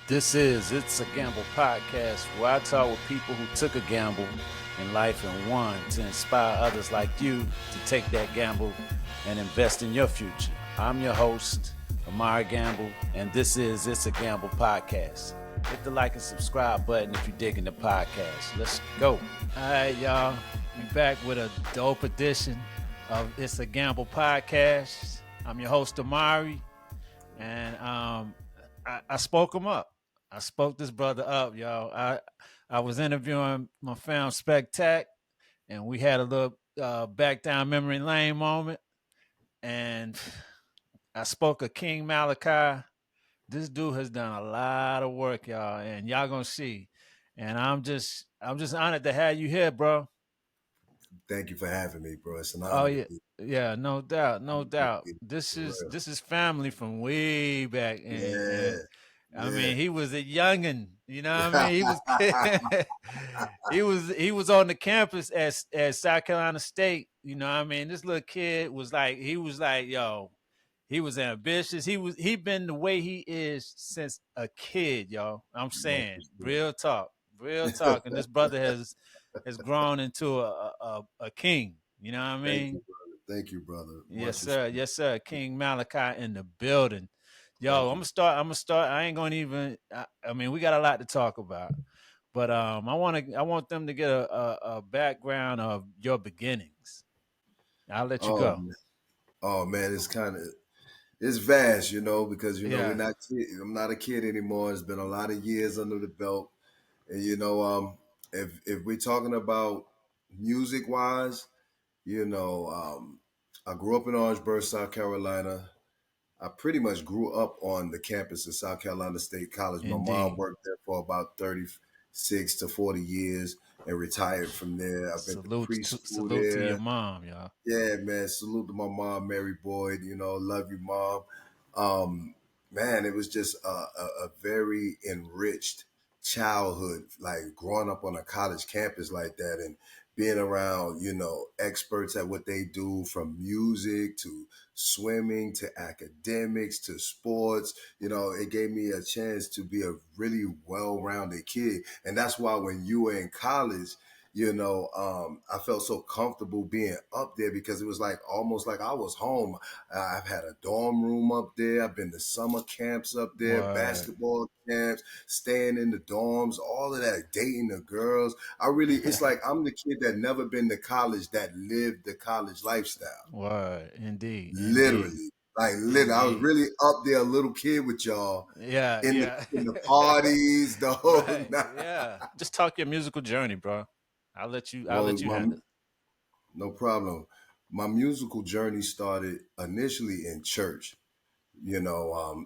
This is It's a Gamble podcast where I talk with people who took a gamble in life and won to inspire others like you to take that gamble and invest in your future. I'm your host, Amari Gamble, and this is It's a Gamble podcast. Hit the like and subscribe button if you're digging the podcast. Let's go. All right, y'all. We back with a dope edition of It's a Gamble podcast. I'm your host, Amari, and I spoke him up. I spoke this brother up, y'all. I was interviewing my fam Spectac, and we had a little back down memory lane moment. And I spoke of King Malachi. This dude has done a lot of work, y'all, and y'all gonna see. And I'm just honored to have you here, bro. Thank you for having me, bro. It's an Oh honor to yeah, be yeah, no doubt, no doubt. here, This for is real. this is family from way back, Yeah, and I yeah. mean, he was a youngin. You know what I mean? He was he was on the campus at South Carolina State. You know what I mean? This little kid was like, yo, he was ambitious. He been the way he is since a kid, yo. I'm No, for saying sure. real talk, and this brother has grown into a king. You know what I Thank mean? you, brother. Thank you, brother. Yes, Much sir. respect. Yes, sir. King Malachi in the building. Yo, Thank I'm you. gonna start. I'm gonna start. I ain't gonna even. I mean, we got a lot to talk about, but I want them to get a background of your beginnings. I'll let you Oh go. man, it's it's vast, because we're Yeah. not I'm not a kid anymore. It's been a lot of years under the belt, and if we're talking about music wise, I grew up in Orangeburg, South Carolina. I pretty much grew up on the campus of South Carolina State College. My mom Indeed. worked there for about 36 to 40 years and retired from there. I went to preschool Salute to your there. mom, y'all. Yeah, man. Salute to my mom, Mary Boyd. Love you, mom. Um, man, it was just a very enriched childhood, like growing up on a college campus like that and being around, experts at what they do from music to swimming to academics to sports. It gave me a chance to be a really well-rounded kid. And that's why when you were in college, I felt so comfortable being up there because it was like almost like I was home. I've had a dorm room up there. I've been to summer camps up there, What? basketball camps, staying in the dorms, all of that, dating the girls. It's like I'm the kid that never been to college that lived the college lifestyle. What? Indeed. Indeed. Literally. Like literally, I was Indeed. really up there, a little kid with y'all Yeah. in the Yeah. in the parties, the whole Right. night. Yeah. Just talk your musical journey, bro. I'll let you. I'll Well, let you handle it. no problem. My musical journey started initially in church.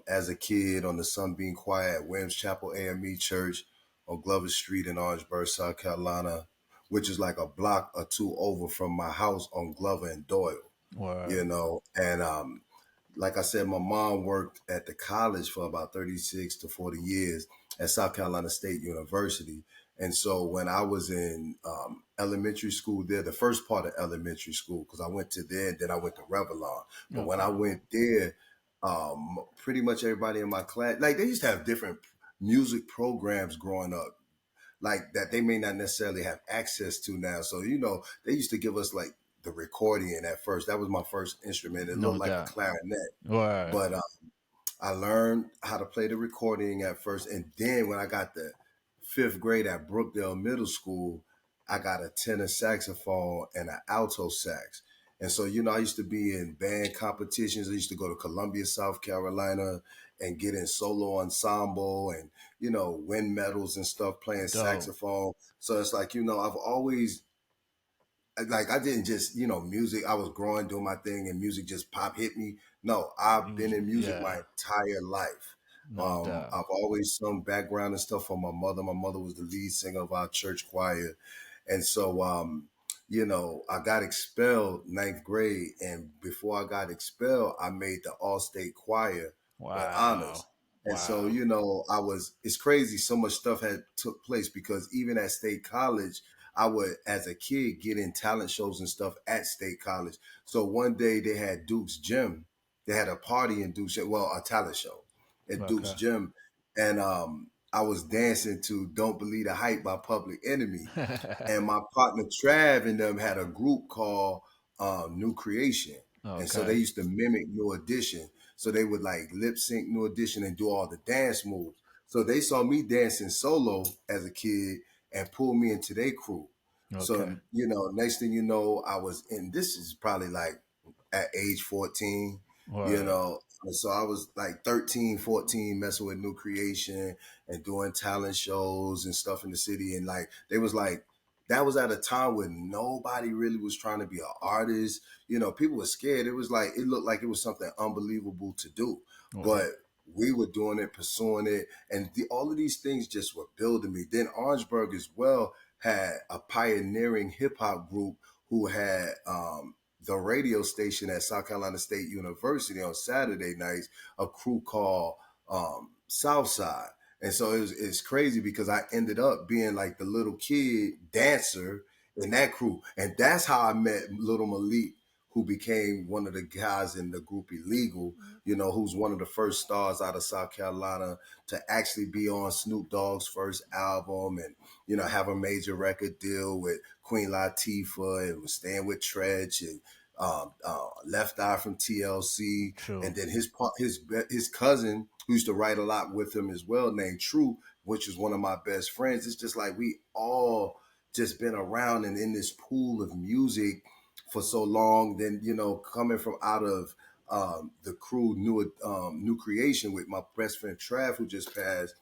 As a kid on the Sunbeam Choir at Williams Chapel AME Church on Glover Street in Orangeburg, South Carolina, which is like a block or two over from my house on Glover and Doyle. Word. And like I said, my mom worked at the college for about 36 to 40 years at South Carolina State University. And so when I was in elementary school there, the first part of elementary school, because I went to there, then I went to Revlon. But when I Okay. went there, pretty much everybody in my class, like they used to have different music programs growing up, like that they may not necessarily have access to now. So, they used to give us like the recording at first. That was my first instrument. It No looked like a doubt. clarinet. Word. But I learned how to play the recording at first. And then when I got the fifth grade at Brookdale Middle School, I got a tenor saxophone and an alto sax. And so, I used to be in band competitions. I used to go to Columbia, South Carolina and get in solo ensemble and, win medals and stuff playing Dope. saxophone. So it's like, I've always like I didn't just music. I was growing doing my thing and music just pop hit me. No, I've been in music my Yeah. entire life. No doubt. I've always sung background and stuff for my mother. My mother was the lead singer of our church choir, and so I got expelled ninth grade, and before I got expelled, I made the all state choir with honors. Wow. And so, Wow. it's crazy. So much stuff had took place because even at state college, I would, as a kid, get in talent shows and stuff at State College. So one day they had Duke's Gym. They had a party in Duke's, well, a talent show at Duke's Okay. Gym. And I was dancing to "Don't Believe the Hype" by Public Enemy, and my partner Trav and them had a group called New Creation, and so they Okay. used to mimic New Edition. So they would like lip sync New Edition and do all the dance moves. So they saw me dancing solo as a kid and pulled me into their crew. So Okay. next thing you know, I was in. This is probably like at age 14, you Word. know. And so I was like 13, 14, messing with New Creation and doing talent shows and stuff in the city. And like, they was like, that was at a time when nobody really was trying to be an artist. People were scared. It was like, it looked like it was something unbelievable to do. Word. But we were doing it, pursuing it. And all of these things just were building me. Then Orangeburg as well had a pioneering hip hop group who had the radio station at South Carolina State University on Saturday nights, a crew called Southside. And so it's crazy because I ended up being like the little kid dancer in that crew. And that's how I met Little Malik, who became one of the guys in the group Illegal, who's one of the first stars out of South Carolina to actually be on Snoop Dogg's first album and, have a major record deal with Queen Latifah and was staying with Tretch and Left Eye from TLC, True. and then his cousin who used to write a lot with him as well, named True, which is one of my best friends. It's just like we all just been around and in this pool of music for so long. Then coming from out of the crew, New Creation with my best friend Trav, who just passed.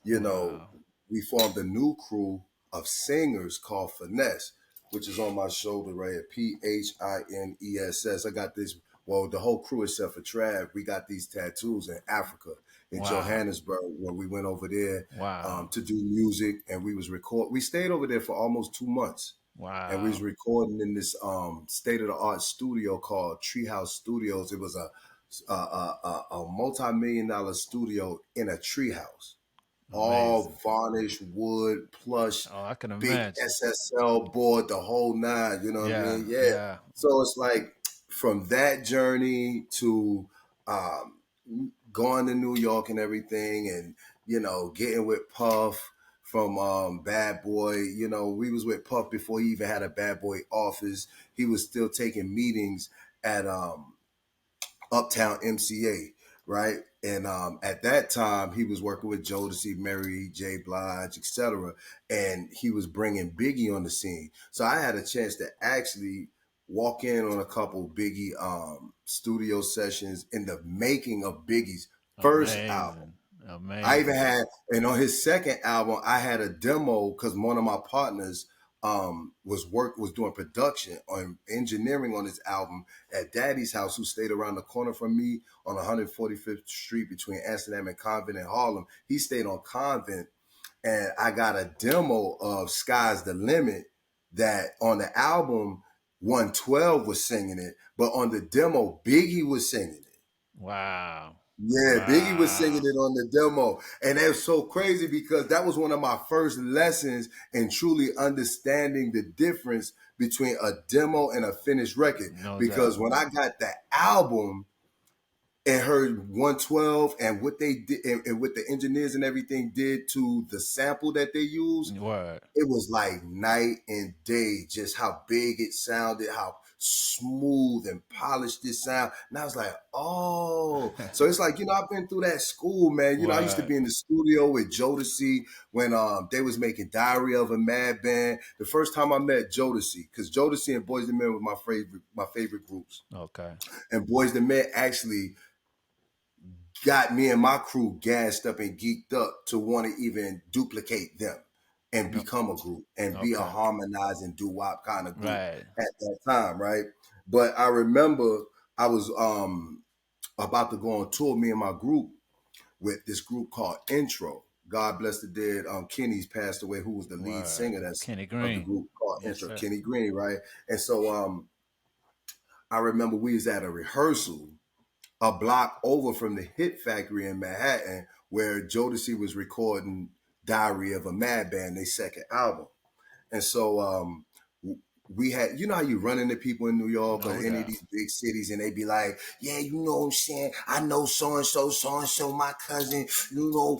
You know, Wow. we formed a new crew of singers called Finesse, which is on my shoulder right here. Piness. I got this. Well, the whole crew except for Trav, we got these tattoos in Africa, in Wow. Johannesburg, when we went over there Wow. to do music, and we was record. We stayed over there for almost 2 months, and we was Wow. recording in this state of the art studio called Treehouse Studios. It was a multi-million-dollar studio in a treehouse, Amazing. all varnished wood, plush, Oh, I can big imagine. SSL board, the whole nine. You know what I Yeah. mean? Yeah. Yeah. So it's like from that journey to going to New York and everything, and getting with Puff from Bad Boy. We was with Puff before he even had a Bad Boy office. He was still taking meetings at Uptown MCA, right? And at that time, he was working with Jodeci, Mary J. Blige, etc. And he was bringing Biggie on the scene. So I had a chance to actually walk in on a couple Biggie studio sessions in the making of Biggie's first album. Amazing. I even Amazing. had, and on his second album, I had a demo because one of my partners was doing production on engineering on his album at Daddy's house, who stayed around the corner from me on 145th Street between Amsterdam and Convent in Harlem. He stayed on Convent, and I got a demo of Sky's the Limit that on the album 112 was singing it, but on the demo Biggie was singing it. Wow. Yeah, Biggie was singing Wow. it on the demo. And that was so crazy because that was one of my first lessons in truly understanding the difference between a demo and a finished record. No Because doubt. when I got the album and heard 112 and what they did and what the engineers and everything did to the sample that they used, Word. it was like night and day, just how big it sounded, how smooth and polished it sound. And I was like, oh, so it's like, I've been through that school, man. I used to Word. be in the studio with Jodeci when they was making Diary of a Mad Band. The first time I met Jodeci, because Jodeci and Boys II Men were my favorite groups. Okay. And Boys II Men actually got me and my crew gassed up and geeked up to want to even duplicate them and No. become a group and be a Okay. harmonizing doo-wop kind of group Right. at that time, right? But I remember I was about to go on tour, me and my group, with this group called Intro. God bless the dead. Kenny's passed away, who was the lead Word. singer that's Kenny of the Green. group called Yes, Intro, sir. Kenny Green, right? And so I remember we was at a rehearsal a block over from the Hit Factory in Manhattan, where Jodeci was recording Diary of a Madman, their second album. And so we had, you know how you run into people in New York or No any of doubt. these big cities and they be like, yeah, you know what I'm saying? I know so and so, my cousin, I know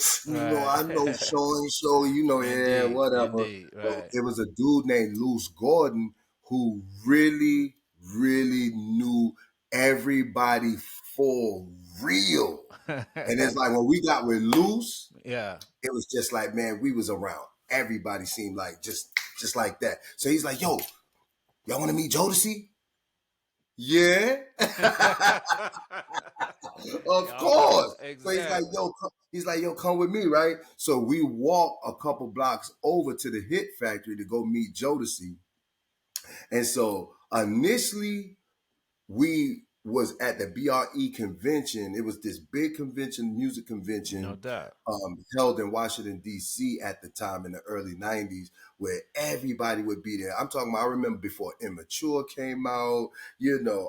Right. so and so, yeah, Indeed. whatever. Indeed. But Right. it was a dude named Luce Gordon who really, really knew everybody for real. And it's like when we got with Luce, Yeah. it was just like, man, we was around. Everybody seemed like just like that. So he's like, yo, y'all want to meet Jodeci? Yeah, of Oh, course. So exactly. he's like, yo, come with me, right? So we walk a couple blocks over to the Hit Factory to go meet Jodeci. And so initially we was at the BRE convention. It was this big convention, music No convention, doubt. held in Washington D.C. at the time in the early '90s, where everybody would be there. I'm talking about. I remember before Immature came out.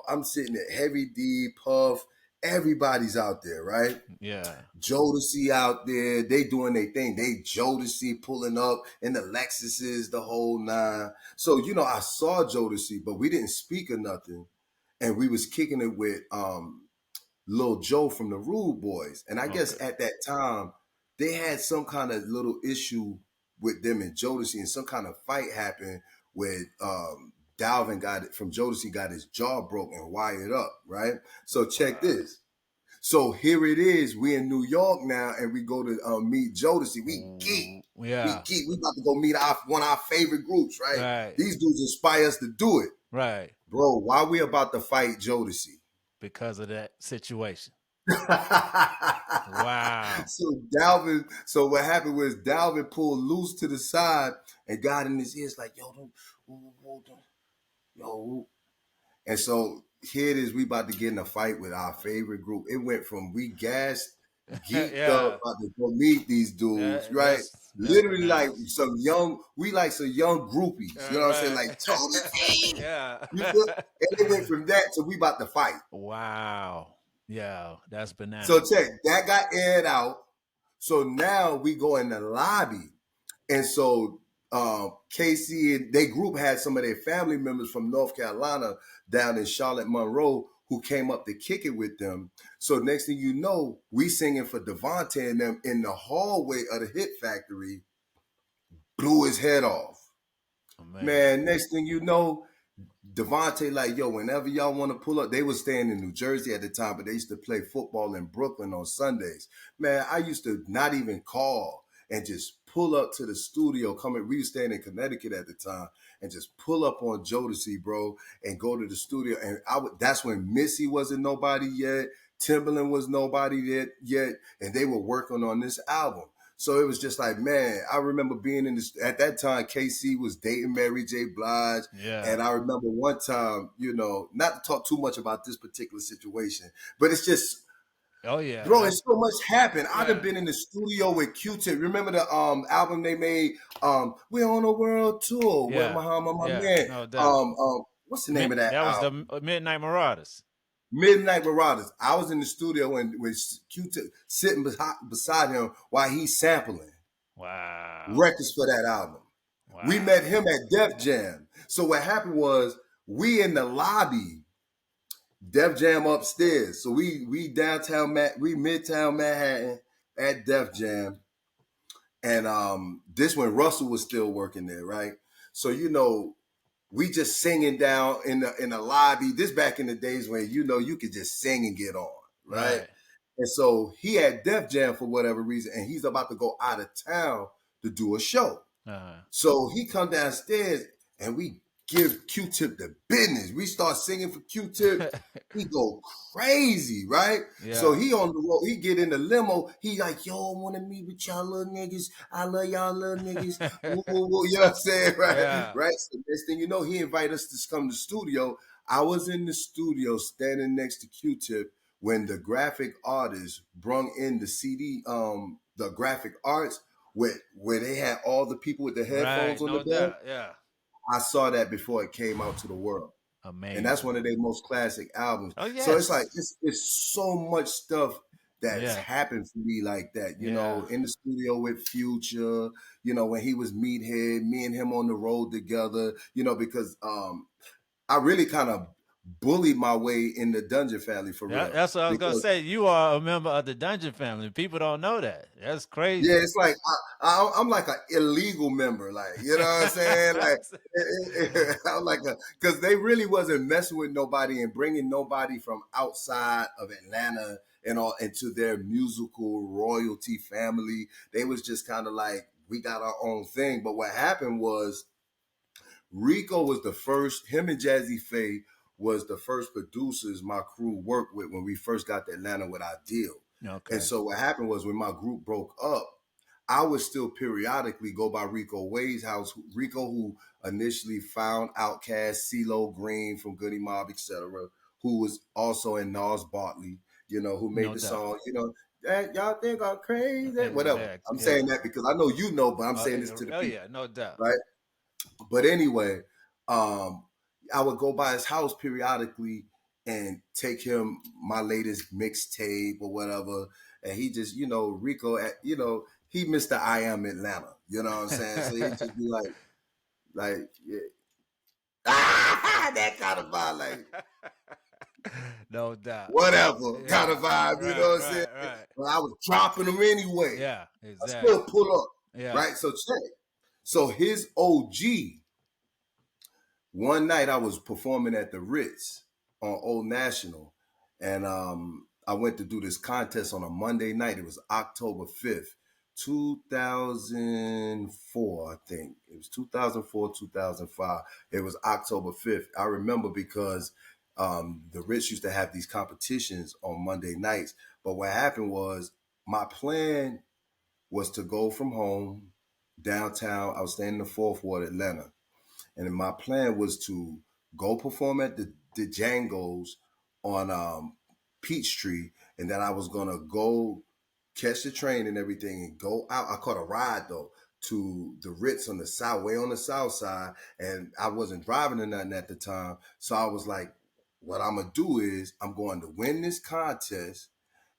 I'm sitting at Heavy D, Puff. Everybody's out there, right? Yeah. Jodeci out there, they doing their thing. They Jodeci pulling up in the Lexuses, the whole nine. So I saw Jodeci, but we didn't speak or nothing, and we was kicking it with Lil Joe from the Rude Boys. And I guess Okay. at that time they had some kind of little issue with them and Jodeci, and some kind of fight happened where Dalvin got it from Jodeci, got his jaw broken and wired up, right? So check Wow. this. So here it is. We in New York now, and we go to meet Jodeci. We geek. We Yeah. geek. We about to go meet one of our favorite groups, right? Right. These dudes inspire us to do it, Right. bro. Why we about to fight Jodeci? Because of that situation. Wow. So what happened was Dalvin pulled Loose to the side and got in his ears like, yo, don't, yo. And so here it is, we about to get in a fight with our favorite group. It went from we gassed, geeked up, Yeah. about to go meet these dudes, That, right? that's Literally like bananas. we like some young groupies, you know what I'm saying? Right. Like Jodeci. Yeah. You feel? And it went from that to we about to fight. Wow. Yeah, that's So bananas. check, that got aired out. So now we go in the lobby. And so Casey and they group had some of their family members from North Carolina down in Charlotte Monroe who came up to kick it with them. So next thing you know, we singing for Devontae and them in the hallway of the Hit Factory, blew his head off. Amazing. Man, next thing you know, Devontae, like, yo, whenever y'all want to pull up, they was staying in New Jersey at the time, but they used to play football in Brooklyn on Sundays. Man, I used to not even call and just pull up to the studio. We was staying in Connecticut at the time, and just pull up on Jodeci, bro, and go to the studio. And that's when Missy wasn't nobody yet, Timberland was nobody yet, and they were working on this album. So it was just like, man, I remember being in this at that time. KC was dating Mary J. Blige. Yeah. And I remember one time, not to talk too much about this particular situation, but it's just, Oh yeah. bro, it's so much happened. I'd have Yeah. been in the studio with Q-Tip. Remember the album they made, We're on a World Tour with Yeah. Muhammad, my Yeah. man. No doubt. What's the name of that That was the album? Midnight Marauders. Midnight Marauders. I was in the studio with Q-Tip sitting beside him while he's sampling Wow. records for that album. We met Wow. him at Def Jam. So what happened was we in the lobby, Def Jam upstairs. So we we Midtown Manhattan at Def Jam. And this when Russell was still working there, right? So we just singing down in the lobby. This back in the days when you could just sing and get on, right? Right. And so he had Def Jam for whatever reason, and he's about to go out of town to do a show. Uh-huh. So he come downstairs and we give Q-Tip the business. We start singing for Q-Tip. He go crazy, right? So Yeah. he on the road. He get in the limo. He like, yo, I want to meet with y'all little niggas. I love y'all little niggas. Woo, woo, woo. You know what I'm saying? Right? Yeah. Right? So next thing you know, he invite us to come to the studio. I was in the studio standing next to Q-Tip when the graphic artist brung in the CD, the graphic arts where they had all the people with the headphones Right. on the No back. doubt. Yeah. I saw that before it came out to the world. And that's Amazing. one of their most classic albums. Oh So it's like yes. it's so much stuff that's Yeah. happened for me like that. Yeah. In the studio with Future, when he was Meathead, me and him on the road together, because I really kind of bullied my way in the Dungeon family for real. That's what I was gonna Because say. You are a member of the Dungeon family. People don't know that. That's yeah, crazy. it's like I'm like an illegal member, like you know what I'm saying, like I'm like because they really wasn't messing with nobody and bringing nobody from outside of Atlanta and all into their musical royalty family. They was just kind of like we got our own thing. But what happened was Rico was the first. Him and Jazzy Faye was the first producers my crew worked with when we first got to Atlanta with our deal. And Okay. so what happened was when my group broke up, I would still periodically go by Rico Wade's house. Rico, who initially found Outkast, CeeLo Green from Goody Mob, etc., who was also in Nas Barkley, who made No the doubt. song, that y'all think I'm crazy, whatever. Exactly. I'm saying Yeah. that because I know you know, but I'm Oh, saying this to the oh people, yeah, no doubt. right? But anyway, um, I would go by his house periodically and take him my latest mixtape or whatever. And he just, Rico, he Mr. I Am Atlanta. You know what I'm saying? So he'd just be yeah, that kind of vibe, like No doubt. whatever kind of Yeah. vibe. You know Right. what I'm saying? Right. Right. But I was dropping them anyway. Yeah. I still Exactly. pull up, Yeah. right? So check. So his OG. One night I was performing at the Ritz on Old National, and I went to do this contest on a Monday night. It was October 5th, 2004, I think. It was 2004, 2005. It was October 5th. I remember because the Ritz used to have these competitions on Monday nights. But what happened was my plan was to go from home downtown. I was staying in the Fourth Ward, Atlanta. And then my plan was to go perform at the Django's on Peachtree, and then I was gonna go catch the train and everything and go out. I caught a ride though to the Ritz on the south, way on the south side, and I wasn't driving or nothing at the time. So I was like, what I'm gonna do is I'm going to win this contest,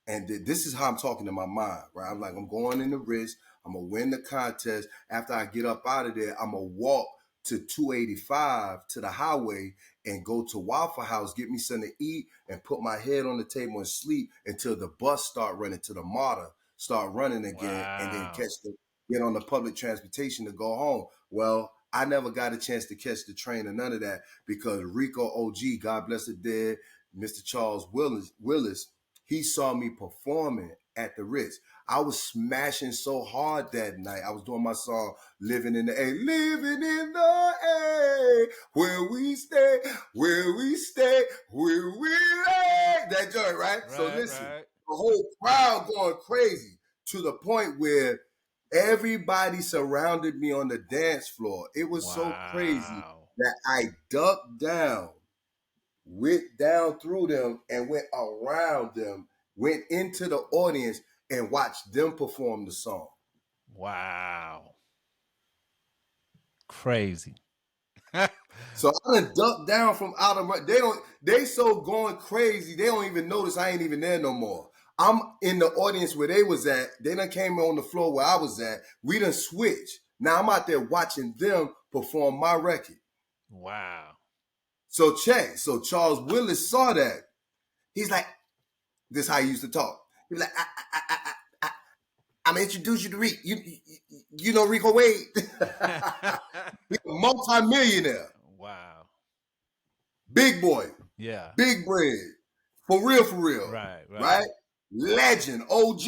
and this is how I'm talking to my mind, right? I'm like, I'm going in the Ritz. I'm gonna win the contest. After I get up out of there, I'm gonna walk to 285 to the highway and go to Waffle House, get me something to eat, and put my head on the table and sleep until the bus start running to the MARTA, start running again, and then Wow. get on the public transportation to go home. Well, I never got a chance to catch the train or none of that because Rico OG, God bless the dead, Mr. Charles Willis, he saw me performing at the Ritz. I was smashing so hard that night. I was doing my song "Living in the A," living in the A, where we stay, where we stay, where we lay. That joint, right? So Right. listen, Right. the whole crowd going crazy to the point where everybody surrounded me on the dance floor. It was so crazy Wow. that I ducked down, went down through them and went around them, went into the audience and watched them perform the song. Wow. Crazy. So I done ducked down from out of they so going crazy, they don't even notice I ain't even there no more. I'm in the audience where they was at. They done came on the floor where I was at. We done switched. Now I'm out there watching them perform my record. Wow. So check. So Charles Willis saw that. He's like, this is how he used to talk. He's like, I'm gonna introduce you to Rico. You know Rico Wade. He's a multi-millionaire. Wow. Big boy. Yeah. Big bread. For real, for real. Right. Right. Right? Legend, OG.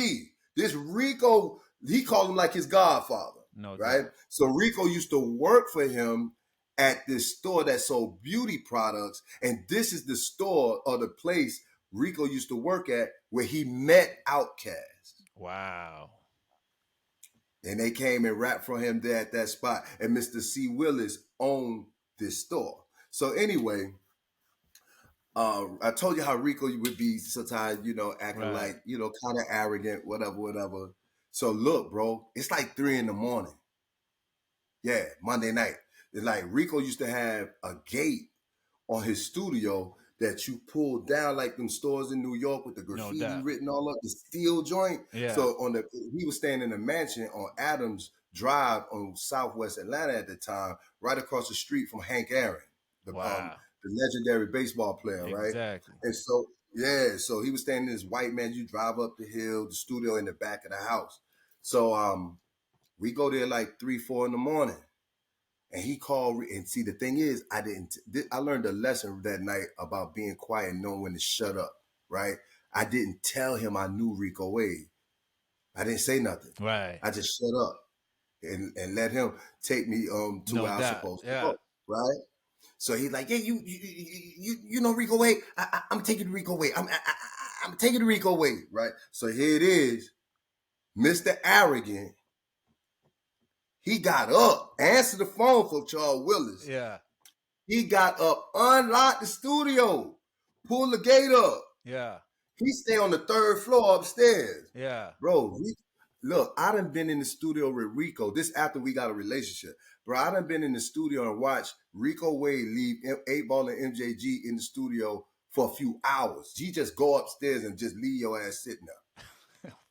This Rico, he called him like his godfather. No Right? doubt. So Rico used to work for him at this store that sold beauty products. And this is the store or the place Rico used to work at where he met Outkast. Wow. And they came and rapped for him there at that spot. And Mr. C. Willis owned this store. So anyway, I told you how Rico would be sometimes, acting Right. like, kind of arrogant, whatever, whatever. So look, bro, it's like 3 a.m. Yeah, Monday night. It's like Rico used to have a gate on his studio that you pull down like them stores in New York with the No graffiti doubt. written all up, the steel joint. Yeah. So he was staying in a mansion on Adams Drive on Southwest Atlanta at the time, right across the street from Hank Aaron, Wow. the legendary baseball player, right? Exactly. And so yeah, so he was staying in this white man. You drive up the hill, the studio in the back of the house. So we go there like 3, 4 in the morning. And he called, and see, the thing is, I learned a lesson that night about being quiet and knowing when to shut up, right? I didn't tell him I knew Rico Wade. I didn't say nothing. Right. I just shut up and let him take me to No where I was doubt. supposed to Yeah. go, right? So he's like, yeah, you know Rico Wade. I'm taking Rico Wade. I'm taking Rico Wade, right? So here it is, Mr. Arrogant. He got up, answered the phone for Charles Willis. Yeah. He got up, unlocked the studio, pulled the gate up. Yeah. He stay on the 3rd floor upstairs. Yeah. Bro, look, I done been in the studio with Rico. This after we got a relationship. Bro, I done been in the studio and watched Rico Wade leave 8Ball and MJG in the studio for a few hours. He just go upstairs and just leave your ass sitting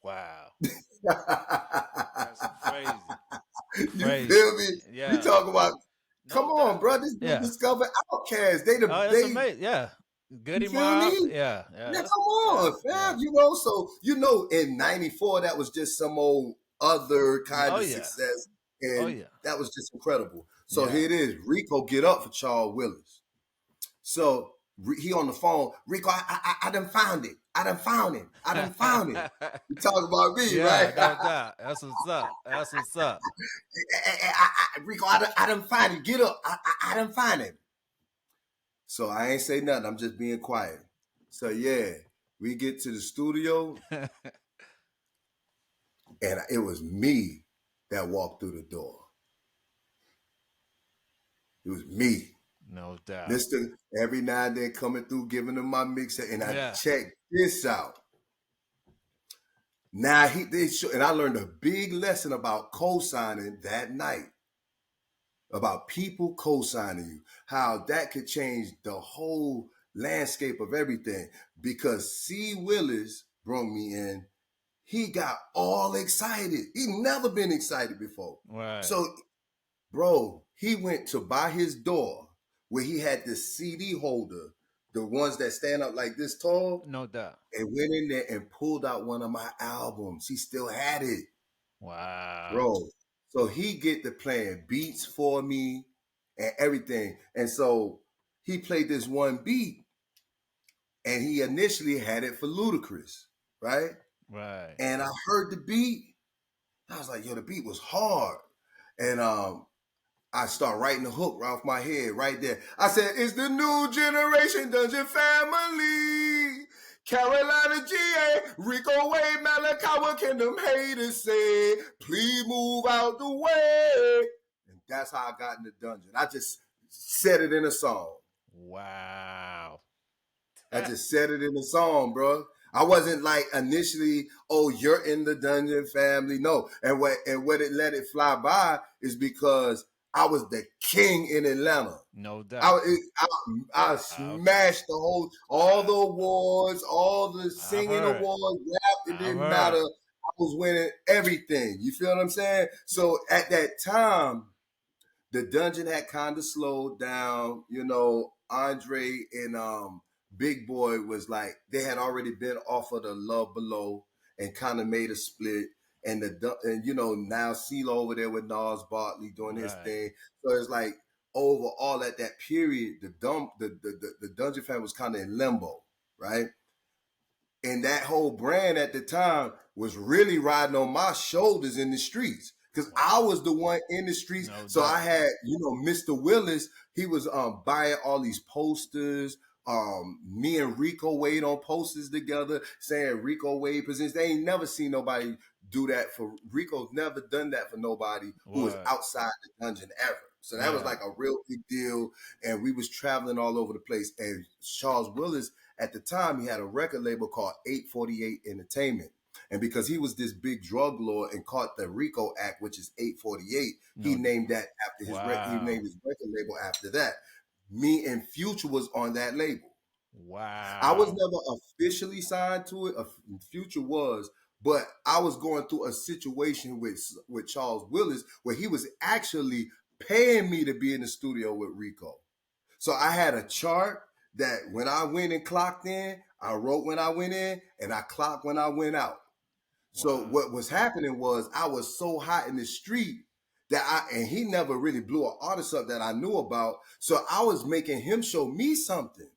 Wow. there. That's crazy. You Crazy. feel me? Yeah. We talk about, come No on, doubt. bro. This dude Yeah. discovered Outkast. Oh, that's amazing. Yeah. Goody You feel Mob. me? Yeah. Yeah. Yeah, come on, fam. Yeah. So in '94 that was just some old other kind Oh of yeah. success, Oh and yeah. that was just incredible. So Yeah. here it is, Rico get up for Charles Willis. So he on the phone, Rico, I done found it. I done found him. I done found him. You talking about me, Yeah, right? no doubt. That's what's up. That's what's up. Rico, I done find him. Get up. I done find him. So I ain't say nothing. I'm just being quiet. So yeah, we get to the studio, and it was me that walked through the door. It was me. No doubt. Mr. Every now and then coming through, giving him my mix, and I Yeah. checked this out. Now and I learned a big lesson about co-signing that night. About people co-signing you, how that could change the whole landscape of everything. Because C. Willis brought me in, he got all excited. He never been excited before. Right. So, bro, he went to by his door where he had this CD holder, the ones that stand up like this tall, No doubt. and went in there and pulled out one of my albums. He still had it. Wow. Bro. So he get to playing beats for me and everything. And so he played this one beat, and he initially had it for Ludacris, right? Right. And I heard the beat. I was like, yo, the beat was hard. And I start writing the hook right off my head right there. I said, it's the new generation Dungeon family. Carolina GA, Rico Wade, Malachi, what can them haters say? Please move out the way. And that's how I got in the dungeon. I just said it in a song. Wow. I just said it in a song, bro. I wasn't like initially, oh, you're in the dungeon family. No. And what it let it fly by is because I was the king in Atlanta. No doubt. I smashed all the awards, all the singing awards, rap. It didn't matter. I was winning everything. You feel what I'm saying? So at that time, the dungeon had kind of slowed down. You know, Andre and Big Boy was like, they had already been off of the Love Below and kind of made a split. And now CeeLo over there with Nas Barkley doing his thing. So it's like overall at that period, the Dungeon family was kind of in limbo, right? And that whole brand at the time was really riding on my shoulders in the streets. Because I was the one in the streets. No so doubt. I had, Mr. Willis, he was buying all these posters. Me and Rico Wade on posters together saying Rico Wade presents. They ain't never seen nobody do that for Rico's never done that for nobody who was outside the dungeon ever. So that was like a real big deal. And we was traveling all over the place. And Charles Willis, at the time, he had a record label called 848 Entertainment. And because he was this big drug lord and caught the RICO Act, which is 848, he named that after his he named his record label after that. Me and Future was on that label. I was Wow. never officially signed to it. Future was, but I was going through a situation with Charles Willis where he was actually paying me to be in the studio with Rico. So I had a chart that when I went and clocked in, I wrote when I went in, and I clocked when I went out. So Wow. what was happening was I was so hot in the street that and he never really blew an artist up that I knew about. So I was making him show me something.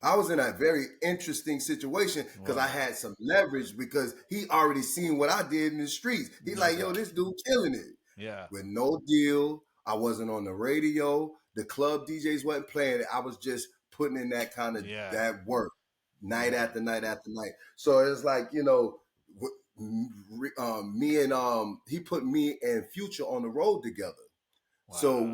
I was in a very interesting situation because I Wow. had some leverage because he already seen what I did in the streets. He No like, yo, doubt. this dude killing it. Yeah. With no deal. I wasn't on the radio. The club DJs wasn't playing it. I was just putting in that kind of Yeah. that work night Yeah. after night after night. So it's like, me and he put me and Future on the road together. So Wow.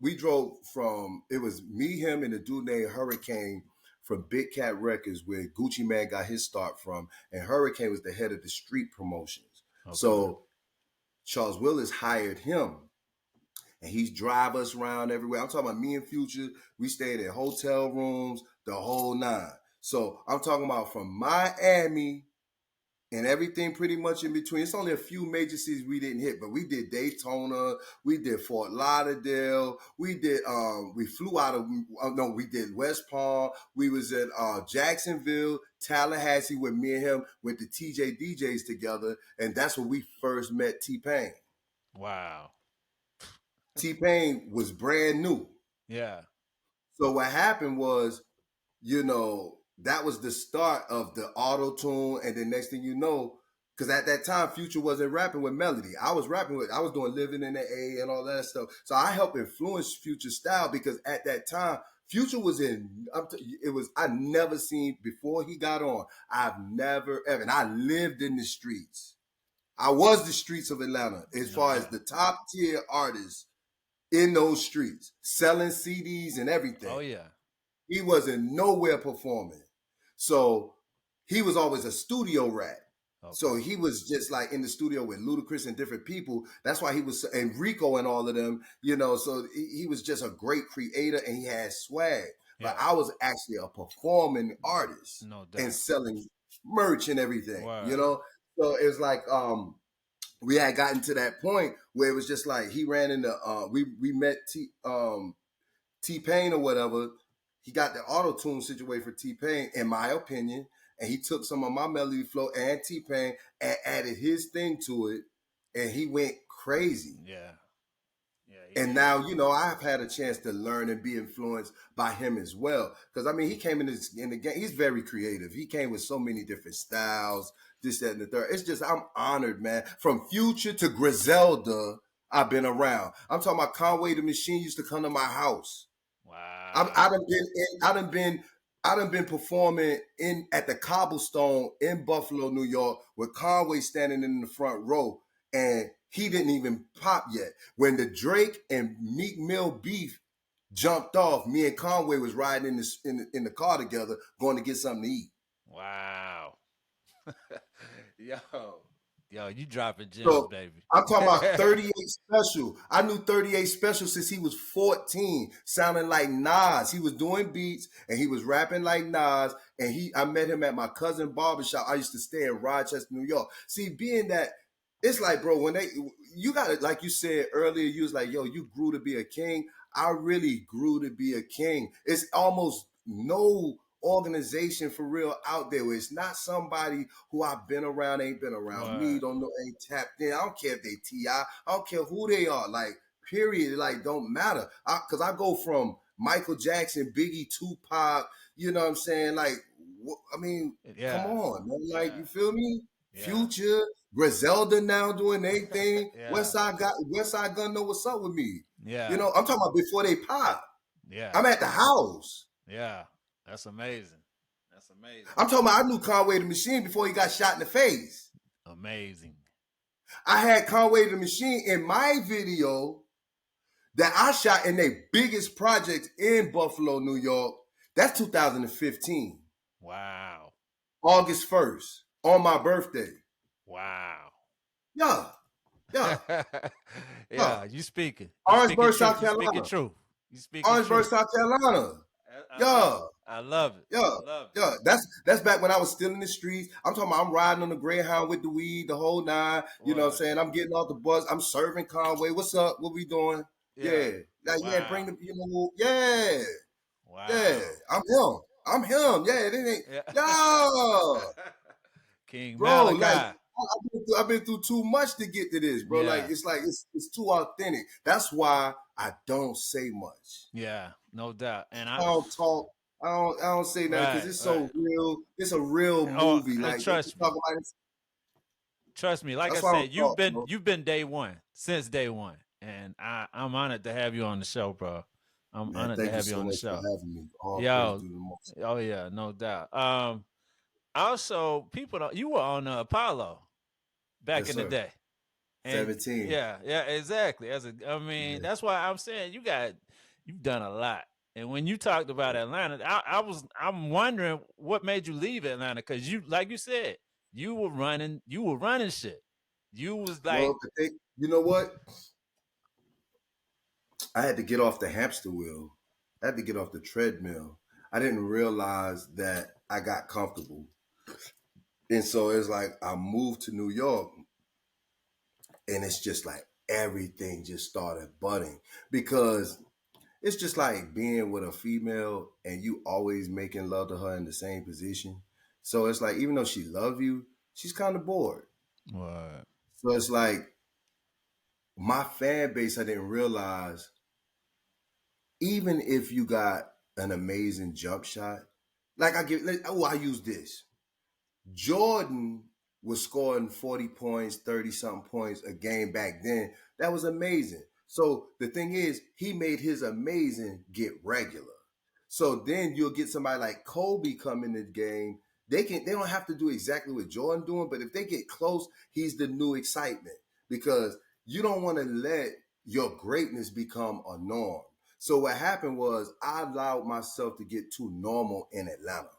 we drove from, it was me, him, and a dude named Hurricane from Big Cat Records, where Gucci Man got his start from, and Hurricane was the head of the street promotions. Okay. So Charles Willis hired him, and he's drive us around everywhere. I'm talking about me and Future. We stayed in hotel rooms, the whole nine. So I'm talking about from Miami and everything pretty much in between. It's only a few major cities we didn't hit, but we did Daytona, we did Fort Lauderdale, we flew out of no, we did West Palm, we was at Jacksonville, Tallahassee, where me and him went to TJ DJs together, and that's where we first met T-Pain. Wow. T-Pain was brand new. Yeah. So what happened was, that was the start of the auto tune, and the next thing you know, because at that time Future wasn't rapping with Melody. I was doing Living in the A and all that stuff. So I helped influence Future's style because at that time Future was I never seen before he got on. I've never ever, and I lived in the streets. I was the streets of Atlanta as No far as doubt. the top tier artists in those streets, selling CDs and Oh everything. yeah. He wasn't nowhere performing. So he was always a studio rat. So Okay. he was just like in the studio with Ludacris and different people. That's why he was, and Rico and all of them, so he was just a great creator and he had swag. But Yeah. I was actually a performing artist No and doubt. selling merch and everything, Word. So it was like, we had gotten to that point where it was just like he ran into, we met T-Pain or whatever. He got the auto tune situated for T-Pain, in my opinion, and he took some of my melody flow and T-Pain and added his thing to it, and he went crazy. Yeah. Yeah, he And did. now, I've had a chance to learn and be influenced by him as well. Because I mean, he came in the game. He's very creative. He came with so many different styles, this, that, and the third. It's just I'm honored, man. From Future to Griselda, I've been around. I'm talking about Conway the Machine used to come to my house. I Wow. done been I done been performing in at the Cobblestone in Buffalo, New York, with Conway standing in the front row, and he didn't even pop yet. When the Drake and Meek Mill beef jumped off, me and Conway was riding in the car together, going to get something to eat. Wow. Yo. Yo, you dropping gems, So baby. I'm talking about 38 Special. I knew 38 Special since he was 14, sounding like Nas. He was doing beats and he was rapping like Nas. And I met him at my cousin barbershop. I used to stay in Rochester, New York. See, being that it's like, bro, you got it, like you said earlier, you was like, yo, you grew to be a king. I really grew to be a king. It's almost no organization for real out there where it's not somebody who I've been around, ain't been around me, Word. don't know, ain't tapped in. I don't care if they T.I., I don't care who they are. Like, period. Like, don't matter. Because I go from Michael Jackson, Biggie, Tupac, you know what I'm saying? Like, I mean, come Yeah. on, man. Like, Yeah. you feel me? Yeah. Future, Griselda now doing their thing. Yeah. West Side Gun know what's up with me. Yeah. I'm talking about before they pop. Yeah. I'm at the house. Yeah. That's amazing. That's amazing. I'm talking about I knew Conway the Machine before he got shot in the face. Amazing. I had Conway the Machine in my video that I shot in their biggest project in Buffalo, New York. That's 2015, Wow. August 1st, on my birthday. Wow. Yeah, yeah, yeah. Yeah, you speaking. You speaking Orangeburg, truth. South You speaking Carolina. truth. You speaking Orangeburg, truth. South Carolina. I love Yeah. it. I love it. Yeah, I love it. yeah. That's back when I was still in the streets. I'm talking about I'm riding on the Greyhound with the weed, the whole nine. You know what I'm What? saying? I'm getting off the bus. I'm serving Conway. What's up? What we doing? Yeah. Yeah. Like, yeah, bring Wow. the, yeah. Yeah. Wow. I'm him. I'm him. Yeah, it ain't, Yeah. yeah. King Bro, like Malachi. I've been through too much to get to this, bro. Yeah. Like it's too authentic. That's why I don't say much. Yeah. No doubt. And I don't talk. I don't say nothing because right, it's right. so real. It's a real Oh, movie. Like they trust can talk me. about it. Trust me. Like I That's why I said, don't talk, bro. you've been day one since day one, and I'm honored to have you on the show, bro. I'm Man, honored to thank you have you so on the much for show. having me. All praise Yo, to the most. oh yeah, no doubt. Also, people don't. You were on Apollo back Yes, in the sir. day, and 17. yeah, yeah, exactly. I mean, Yeah. that's why I'm saying you've done a lot. And when you talked about Atlanta, I'm wondering what made you leave Atlanta because like you said, you were running shit. You was like, Well, you know what? I had to get off the hamster wheel. I had to get off the treadmill. I didn't realize that I got comfortable. And so it's like I moved to New York and it's just like everything just started budding because it's just like being with a female and you always making love to her in the same position. So it's like even though she love you, she's kind of bored. what? So it's like my fan base, I didn't realize even if you got an amazing jump shot, like I use this. Jordan was scoring 40 points, 30 something points a game back then. That was amazing. So the thing is, he made his amazing get regular. So then you'll get somebody like Kobe come in the game. They don't have to do exactly what Jordan doing, but if they get close, he's the new excitement because you don't want to let your greatness become a norm. So what happened was I allowed myself to get too normal in Atlanta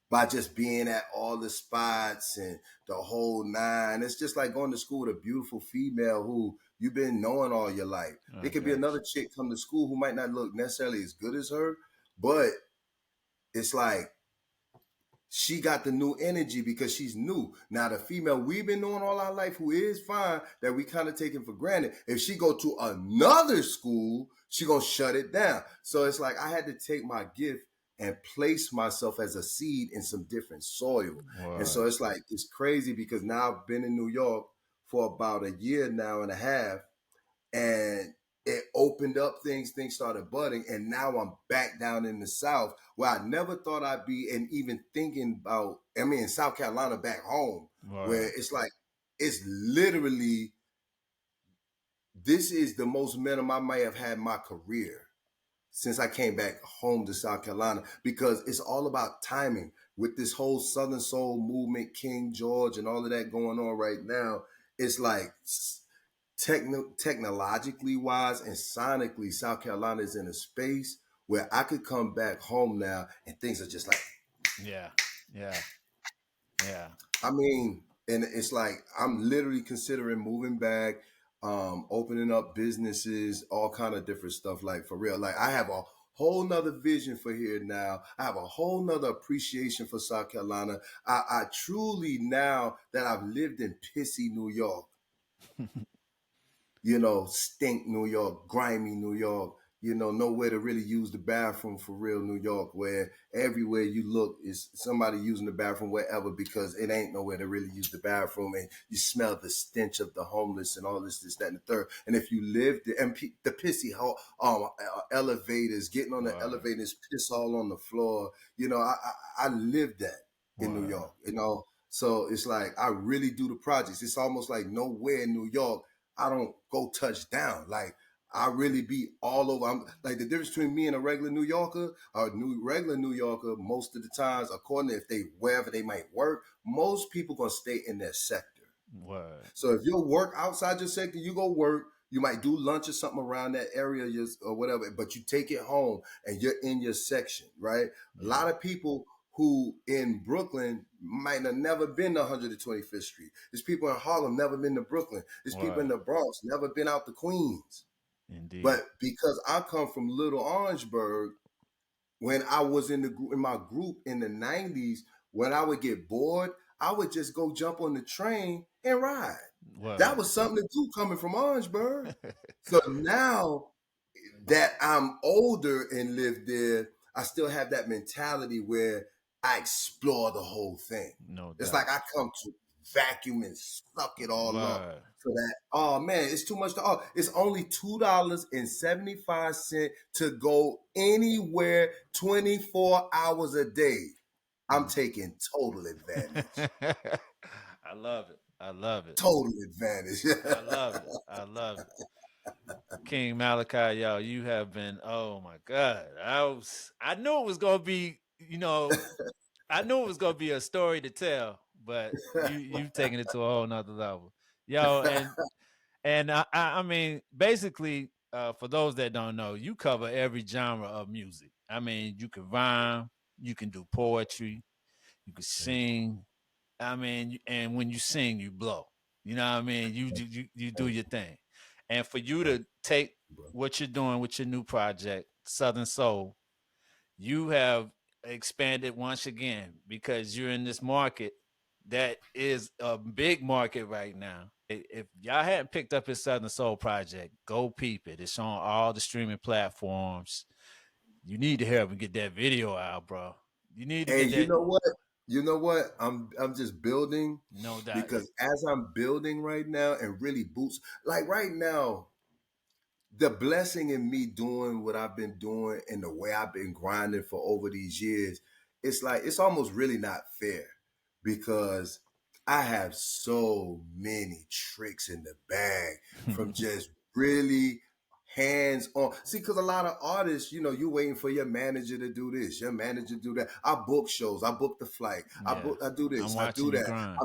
by just being at all the spots and the whole nine. It's just like going to school with a beautiful female who you've been knowing all your life. There I could be got another chick come to school who might not look necessarily as good as her, but it's like she got the new energy because she's new. Now the female we've been knowing all our life who is fine that we kind of taken for granted. If she go to another school, she gonna shut it down. So it's like I had to take my gift and place myself as a seed in some different soil. you. And What? so it's like it's crazy because now I've been in New York for about a year now and a half and it opened up things started budding, and now I'm back down in the South where I never thought I'd be, and even thinking about, I mean, in South Carolina back home, where What? it's like, it's literally, this is the most momentum I might have had in my career since I came back home to South Carolina because it's all about timing with this whole Southern Soul movement, King George, and all of that going on right now. It's like technologically wise and sonically, South Carolina is in a space where I could come back home now and things are just like, Yeah, yeah, yeah. I mean, and it's like I'm literally considering moving back, opening up businesses, all kind of different stuff. Like for real, like I have a whole nother vision for here now. I have a whole nother appreciation for South Carolina. I truly now that I've lived in pissy New York, stink New York, grimy New York, nowhere to really use the bathroom for real New York, where everywhere you look is somebody using the bathroom wherever because it ain't nowhere to really use the bathroom. And you smell the stench of the homeless and all this, that, and the third. And if you live there, and the pissy elevators, getting on the What? elevators, piss all on the floor. I lived that in New What? York, So it's like I really do the projects. It's almost like nowhere in New York I don't go touch down. Like I really be all over. I'm like the difference between me and a regular New Yorker, regular New Yorker, most of the times, according to if they wherever they might work, most people gonna stay in their sector. What? So if you work outside your sector, you go work. You might do lunch or something around that area or whatever, but you take it home and you're in your section, right? A Yeah. lot of people who in Brooklyn might have never been to 125th Street. There's people in Harlem never been to Brooklyn. There's people in What? the Bronx never been out to Queens. Indeed. But because I come from Little Orangeburg, when I was in my group in the 90s, when I would get bored, I would just go jump on the train and ride. That Word. was something to do coming from Orangeburg. So now that I'm older and live there, I still have that mentality where I explore the whole thing. No It's doubt. like I come to vacuum and suck it all up. Word. So that, oh man, it's too much to all. It's only $2.75 to go anywhere 24 hours a day. I'm Mm. taking total advantage. I love it. I love it. Total advantage. I love it. I love it. King Malachi, yo, you have been. Oh my God, I knew it was gonna be. I knew it was gonna be a story to tell, but you've taken it to a whole nother level, yo. And I mean, basically, for those that don't know, you cover every genre of music. I mean, you can rhyme, you can do poetry, you can sing. I mean, and when you sing, you blow. You know what I mean? You do Thank your you. thing, and for you Thank to take you, bro. what you're doing with your new project, Southern Soul, you have expanded once again because you're in this market that is a big market right now. If y'all hadn't picked up his Southern Soul project, go peep it. It's on all the streaming platforms. You need to help him get that video out, bro. You need to Hey, get you that. know what? You know what? I'm just building No doubt. because as I'm building right now and really boots like right now, the blessing in me doing what I've been doing and the way I've been grinding for over these years, it's like it's almost really not fair because I have so many tricks in the bag from just really hands on. See, because a lot of artists, you waiting for your manager to do this, your manager do that. I book shows, I book the flight, Yeah. I do I'm this, I do watching you that. grind.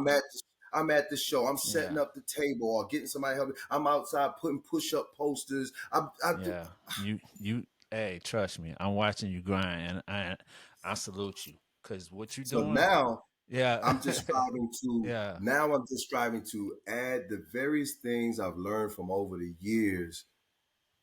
I'm at the show. I'm setting Yeah. up the table or getting somebody help me. I'm outside putting push-up posters. I do. Yeah. You hey, trust me. I'm watching you grind and I salute you. Cause what you So doing, now yeah. I'm just striving to. Yeah. Now I'm just striving to add the various things I've learned from over the years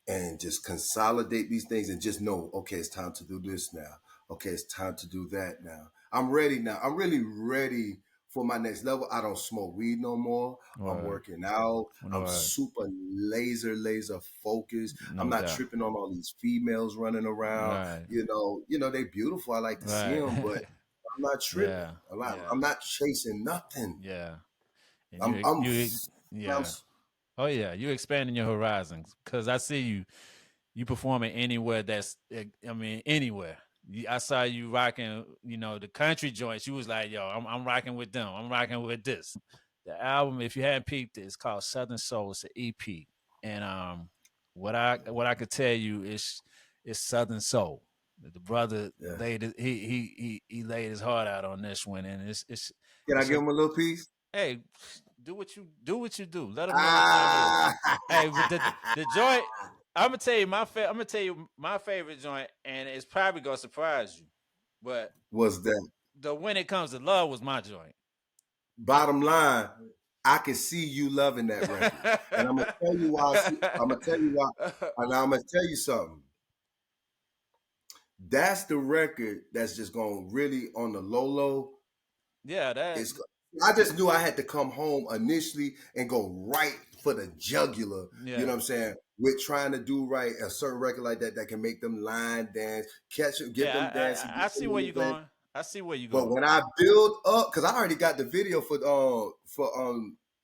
and just consolidate these things and just know, okay, it's time to do this now. Okay, it's time to do that now. I'm ready now. I'm really ready for my next level. I don't smoke weed no more. I'm Word. working out. I'm Word. super laser focused. I'm No not doubt. tripping on all these females running around. Right. They beautiful. I like to see Right. them, but I'm not tripping. Yeah. I'm not, Yeah. I'm not chasing nothing. Yeah. And I'm, you I'm, you I'm yeah. Oh yeah, you expanding your horizons because I see you performing anywhere that's I mean anywhere. I saw you rocking, the country joints. You was like, yo, I'm rocking with them. I'm rocking with this. The album, if you hadn't peeped it, it's called Southern Soul. It's an EP, and what I could tell you is Southern Soul. The brother yeah. he laid his heart out on this one, and Can I it's give a them a little piece? hey, do what you do. Let them know what time it is. Ah, Hey, but the joint, I'm gonna tell you my favorite joint, and it's probably gonna surprise you. But what's that? the When It Comes to Love was my joint. Bottom line, I can see you loving that record, and I'm gonna tell you why. I'm gonna tell you why, and I'm gonna tell you something. That's the record that's just going really on the low low. Yeah, that It's. I just knew I had to come home initially and go right for the jugular. You know yeah. what I'm saying? With trying to do right a certain record like that can make them line dance, catch them, get them dancing, I get see them where in the you're bed. going. I see where you're But going. when I build up, because I already got the video for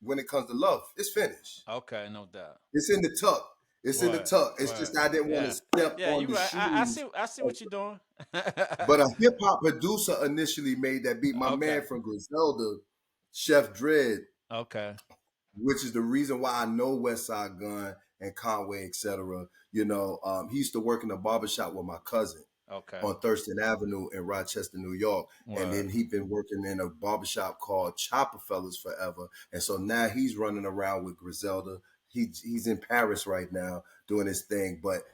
when it comes to love, it's finished. Okay, no doubt. It's in the tuck. It's in the Word, tuck. It's word. just I didn't want to Yeah. step Yeah, on you the right. shoes. I see what you're doing. But a hip hop producer initially made that beat. My man Okay. from Griselda, Chef Dread, Okay. which is the reason why I know West Side Gun and Conway, etc. He used to work in a barbershop with my cousin Okay. on Thurston Avenue in Rochester, New York. And Word. then he'd been working in a barbershop called Chopper Fellas forever. And so now he's running around with Griselda. He's in Paris right now doing his thing. But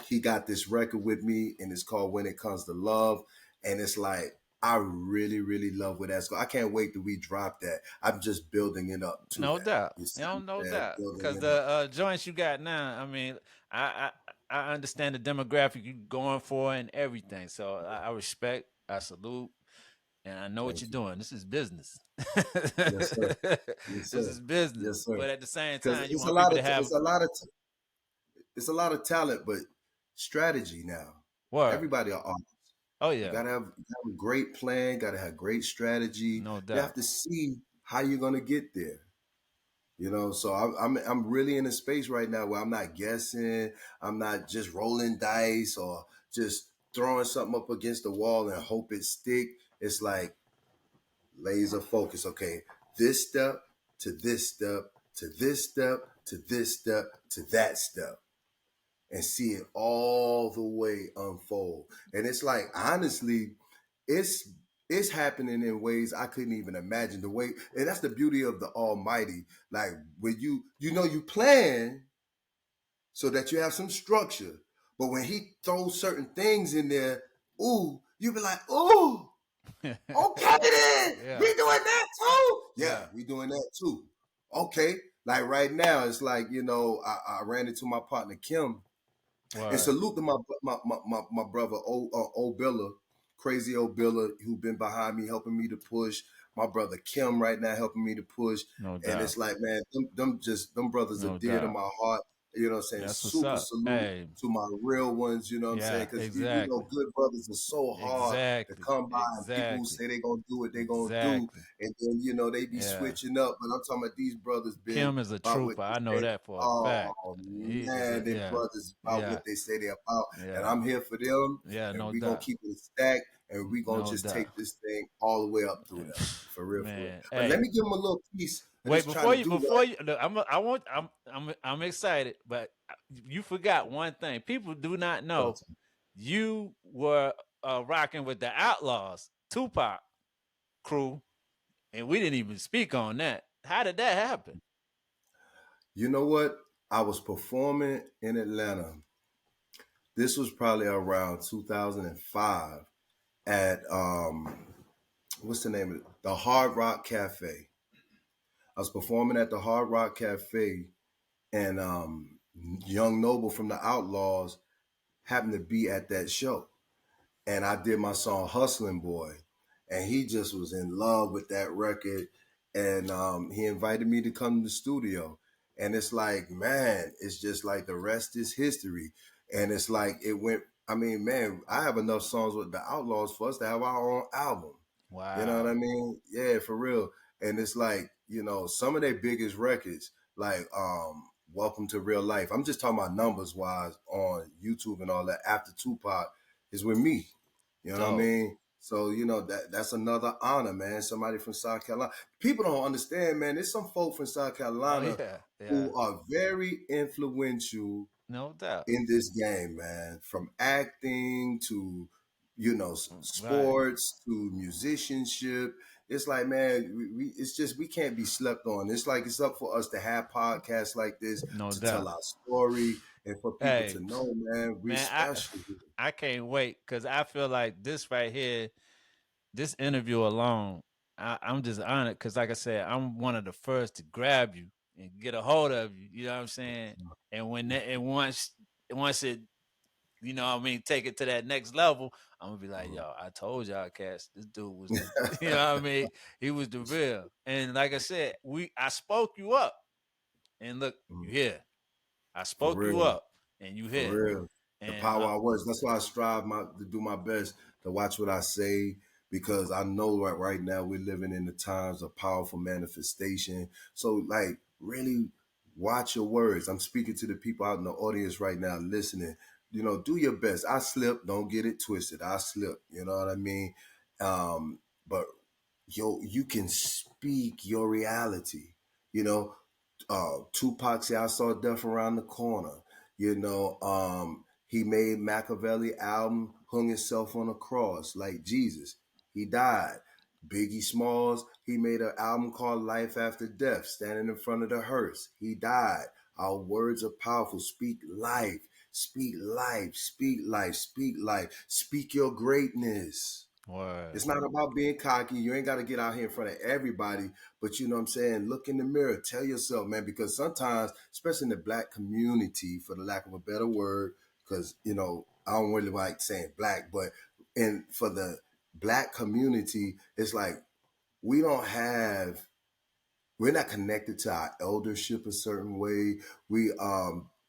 he got this record with me and it's called When It Comes to Love. And it's like I really, really love where that's going. I can't wait till we drop that. I'm just building it up to No that. doubt. You You see know, what no I'm saying? doubt. Building Because it up. the joints you got now, I mean, I understand the demographic you going for and everything. So I respect, I salute, and I know what you're Thank you. doing. This is business. Yes, sir. Yes, This sir. is business. Yes, sir. But at the same Because time, you want people to have it's a lot of talent, but strategy now. word. Everybody are artists. Oh You yeah, gotta have a great plan, gotta have great strategy. no You have doubt. to see how you're gonna get there. You know, so I'm really in a space right now where I'm not guessing, I'm not just rolling dice or just throwing something up against the wall and hope it stick. It's like laser focus. Okay, this step to this step to this step to this step to that step, and see it all the way unfold. And it's like honestly, it's it's happening in ways I couldn't even imagine. The way, and that's the beauty of the Almighty. Like when you plan so that you have some structure, but when He throws certain things in there, ooh, you be like, ooh, okay then, Yeah, we doing that too. Yeah, yeah. we doing that too. Okay, like right now, it's like I ran into my partner Kim, and Word. salute to my brother, old Billa, crazy old Billa, who been behind me, helping me to push. My brother Kim right now helping me to push. No And doubt. it's like, man, them brothers are No dear to doubt. my heart. You know what I'm saying? That's what's Super up. salute Hey, to my real ones, you know what I'm saying? yeah, Because exactly. good brothers are so hard to Exactly. come by, and people who Exactly. say they gonna do what they gonna do, Exactly. and then they be Yeah. switching up. But I'm talking about these brothers been Kim is a about what trooper. they I know say. that for a fact. Oh He is man, a them yeah. brothers about Yeah. what they say they're about, and Yeah. I'm here for them. Yeah, And no we gonna doubt. keep it stacked, and we gonna No just doubt. take this thing all the way up through And, them, for real, for real. man, But let hey, me give them a little piece of wait this trying to do before right. you look, I want I'm excited, but you forgot one thing. People do not know you were rocking with the Outlaws, Tupac crew, and we didn't even speak on that. How did that happen? You know what? I was performing in Atlanta. This was probably around 2005 at what's the name of it? The Hard Rock Cafe. I was performing at the Hard Rock Cafe, and Young Noble from the Outlaws happened to be at that show. And I did my song Hustling Boy. And he just was in love with that record. And he invited me to come to the studio. And it's like, man, it's just like the rest is history. And it's like it went, I mean, man, I have enough songs with the Outlaws for us to have our own album. You know what I Wow. mean? Yeah, for real. And it's like, some of their biggest records, like Welcome to Real Life. I'm just talking about numbers wise on YouTube and all that. After Tupac is with me. You know what I Dope. mean? So, that's another honor, man. Somebody from South Carolina. People don't understand, man. There's some folk from South Oh Carolina yeah, yeah. who are very influential No doubt. in this game, man. From acting to, Right. sports to musicianship. It's like, man, it's just we can't be slept on. It's like it's up for us to have podcasts like this No to tell doubt. our story and for people Hey, to know, man, we're man, special here. I can't wait because I feel like this right here, this interview alone, I'm just honored because, like I said, I'm one of the first to grab you and get a hold of you. You know what I'm saying? And when that, and once it, you know what I mean, take it to that next level, I'm gonna be like, yo, I told y'all, cats, this dude was the, you know what I mean? He was the real. And like I said, I spoke you up, and look, you here. I For spoke you real. up, and you For here. real. The And power I was. That's why I strive to do my best to watch what I say, because I know right now we're living in the times of powerful manifestation. So like really watch your words. I'm speaking to the people out in the audience right now listening. Do your best. I slip, don't get it twisted. I slip, you know what I mean? But you can speak your reality. You know, Tupac said, I saw death around the corner. He made Machiavelli album, hung himself on a cross like Jesus. He died. Biggie Smalls, he made an album called Life After Death, standing in front of the hearse. He died. Our words are powerful. Speak life. Speak life. Speak life. Speak life. Speak your greatness. Word. It's not about being cocky. You ain't got to get out here in front of everybody, but you know what I'm saying? Look in the mirror, tell yourself, man, because sometimes, especially in the black community, for the lack of a better word, because, you know, I don't really like saying black, but for the black community, it's like we don't have we're not connected to our eldership a certain way. We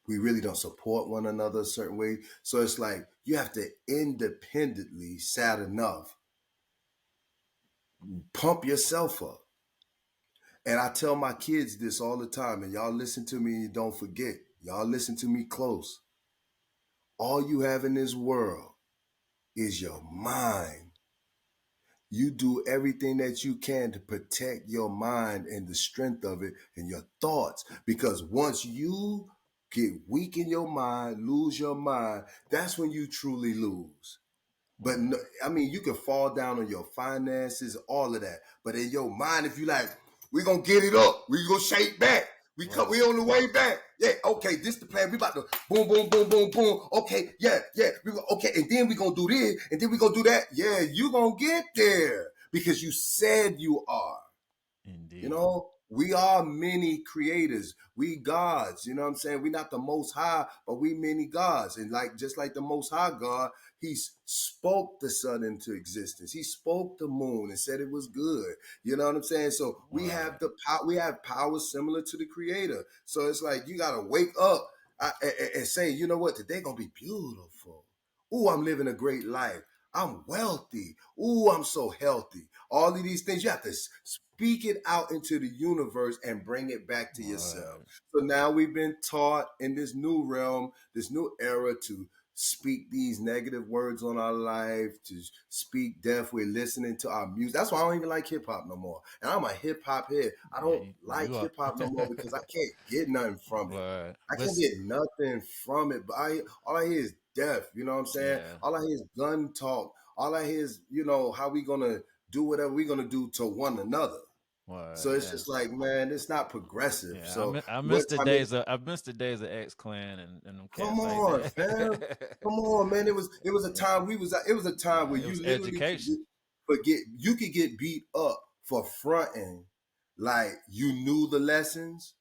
really don't support one another a certain way. So it's like you have to independently, sad enough, pump yourself up. And I tell my kids this all the time, and y'all listen to me and don't forget. Y'all listen to me close. All you have in this world is your mind. You do everything that you can to protect your mind and the strength of it and your thoughts. Because once you get weak in your mind, lose your mind, that's when you truly lose. But no, Word. I mean, you can fall down on your finances, all of that. But in your mind, if you like, we're gonna get it up, we gonna shake back. We Word. on the way back. Yeah, okay, this the plan. We about to boom, boom, boom, boom, boom. Okay, yeah, yeah. Okay, and then we gonna do this, and then we gonna do that. Yeah, you gonna get there because you said you are. You Indeed. know, we are many creators. We gods. You know what I'm saying? We're not the most high, but we many gods. And like just like the most high God, he spoke the sun into existence. He spoke the moon and said it was good. You know what I'm saying? So we have Word. the power, we have power similar to the creator. So it's like you gotta wake up and say, you know what, today gonna be beautiful. Ooh, I'm living a great life. I'm wealthy. Ooh, I'm so healthy. All of these things, you have to speak it out into the universe and bring it back to yourself. Word. So now we've been taught in this new realm, this new era to speak these negative words on our life, to speak death. We're listening to our music. That's why I don't even like hip hop no more. And I'm a hip hop head. I Yeah, don't like you are. hip hop no more because I can't get nothing from it. Word. I But can't get nothing from it. But all I hear is death. You know what I'm saying? yeah. All I hear is gun talk. All I hear is, you know, how we gonna do whatever we're gonna do to one another. Word. So it's Yeah. just like, man, it's not progressive. Yeah. So I what miss the I mean, days of X Clan and them come cats like on, fam. that. Come on, man. It was a Yeah. time it was a time Nah, where it you was literally education. forget you could get beat up for fronting like you knew the lessons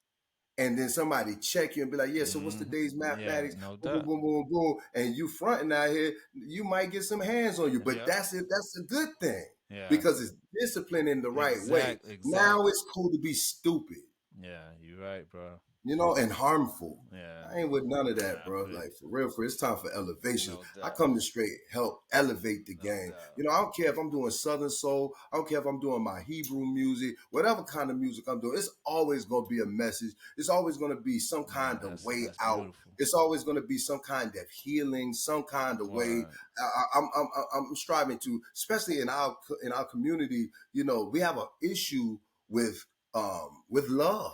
and then somebody check you and be like, yeah, so what's the Hmm. day's Yeah, mathematics? no Boom, boom, doubt. boom, boom, boom. And you fronting out here, you might get some hands on you, but Yep. that's it. That's a good thing Yeah. because it's discipline in the right way. Now Exactly. it's cool to be stupid, Yeah, you're right, bro. you know, and harmful. Yeah. I ain't with none of that, Nah, I bro. feel Like you. for real, it's time for elevation. No I doubt. come to straight help elevate the No game. doubt. You know, I don't care if I'm doing Southern Soul. I don't care if I'm doing my Hebrew music, whatever kind of music I'm doing. It's always gonna be a message. It's always gonna be some kind Man, of way that's out. beautiful. It's always gonna be some kind of healing, some kind of way. Word. I'm striving to, especially in our community. You know, we have an issue with love,